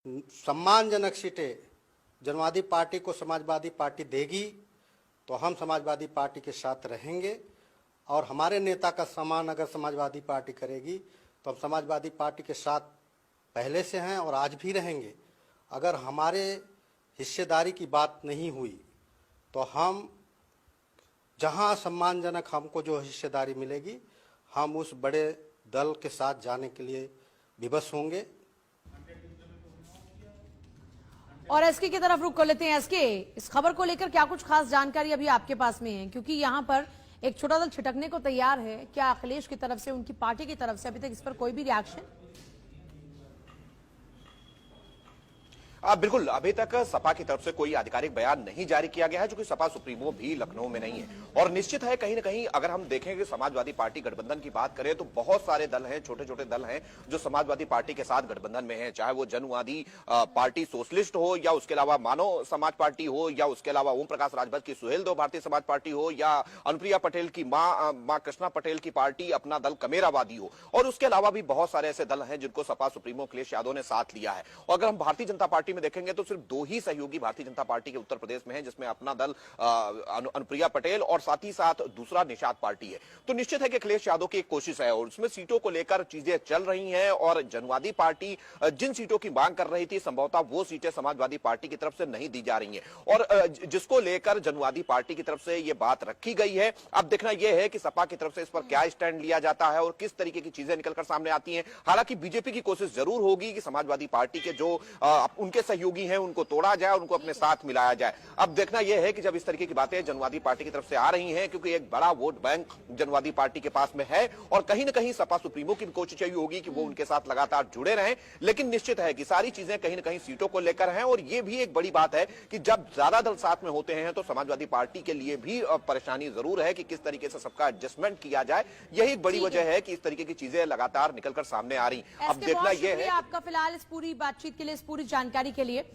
सम्मानजनक सीटें जनवादी पार्टी को समाजवादी पार्टी देगी तो हम समाजवादी पार्टी के साथ रहेंगे, और हमारे नेता का सम्मान अगर समाजवादी पार्टी करेगी तो हम समाजवादी पार्टी के साथ पहले से हैं और आज भी रहेंगे। अगर हमारे हिस्सेदारी की बात नहीं हुई तो हम जहां सम्मानजनक हमको जो हिस्सेदारी मिलेगी हम उस बड़े दल के साथ जाने के लिए विवश होंगे। और एसके की तरफ रुख कर लेते हैं। एसके, इस खबर को लेकर क्या कुछ खास जानकारी अभी आपके पास में है, क्योंकि यहाँ पर एक छोटा दल छिटकने को तैयार है। क्या अखिलेश की तरफ से, उनकी पार्टी की तरफ से अभी तक इस पर कोई भी रिएक्शन? बिल्कुल, अभी तक सपा की तरफ से कोई आधिकारिक बयान नहीं जारी किया गया है, जो कि सपा सुप्रीमो भी लखनऊ में नहीं है। और निश्चित है कहीं ना कहीं अगर हम देखें कि समाजवादी पार्टी गठबंधन की बात करें तो बहुत सारे दल हैं, छोटे छोटे दल हैं जो समाजवादी पार्टी के साथ गठबंधन में हैं, चाहे वो जनवादी पार्टी सोशलिस्ट हो, या उसके अलावा मानव समाज पार्टी हो, या उसके अलावा ओम प्रकाश राजभर की सुहेलदेव भारतीय समाज पार्टी हो, या अनुप्रिया पटेल की मां कृष्णा पटेल की पार्टी अपना दल कमेरावादी हो, और उसके अलावा भी बहुत सारे ऐसे दल हैं जिनको सपा सुप्रीमो अखिलेश यादव ने साथ लिया है। और अगर हम भारतीय जनता पार्टी में देखेंगे तो सिर्फ दो ही सहयोगी भारतीय जनता पार्टी के उत्तर प्रदेश में हैं, जिसमें अपना दल अनुप्रिया पटेल और साथ ही साथ दूसरा निषाद पार्टी है। तो निश्चित है कि अखिलेश यादव की एक कोशिश है और उसमें सीटों को लेकर चीजें चल रही हैं, और जनवादी पार्टी जिन सीटों की मांग कर रही थी संभवतः वो सीटें समाजवादी पार्टी की तरफ से नहीं दी जा रही हैं, और जिसको लेकर जनवादी पार्टी की तरफ से ये बात रखी गई है। अब देखना यह है कि सपा की तरफ से इस पर क्या स्टैंड लिया जाता है और किस तरीके की चीजें निकलकर सामने आती हैं। हालांकि बीजेपी की कोशिश जरूर होगी कि समाजवादी पार्टी के जो उनके सहयोगी हैं उनको तोड़ा जाए और उनको अपने साथ मिलाया जाए। अब देखना यह है कि जब इस तरीके की बातें जनवादी पार्टी की तरफ से आ रही हैं, क्योंकि एक बड़ा वोट बैंक जनवादी पार्टी के पास में है, और कहीं ना कहीं सपा सुप्रीमो की कोशिश यही होगी कि वो उनके साथ लगातार जुड़े रहें। लेकिन निश्चित है कि सारी चीजें कहीं ना कहीं सीटों को लेकर हैं, और यह भी एक बड़ी बात है कि जब ज्यादा दल साथ में होते हैं तो समाजवादी पार्टी के लिए भी परेशानी जरूर है कि किस तरीके से सबका एडजस्टमेंट किया जाए। यही एक बड़ी वजह है कि इस तरीके की चीजें लगातार निकलकर सामने आ रही। अब देखना यह है। आपका फिलहाल इस पूरी बातचीत के लिए, इस पूरी जानकारी के लिए।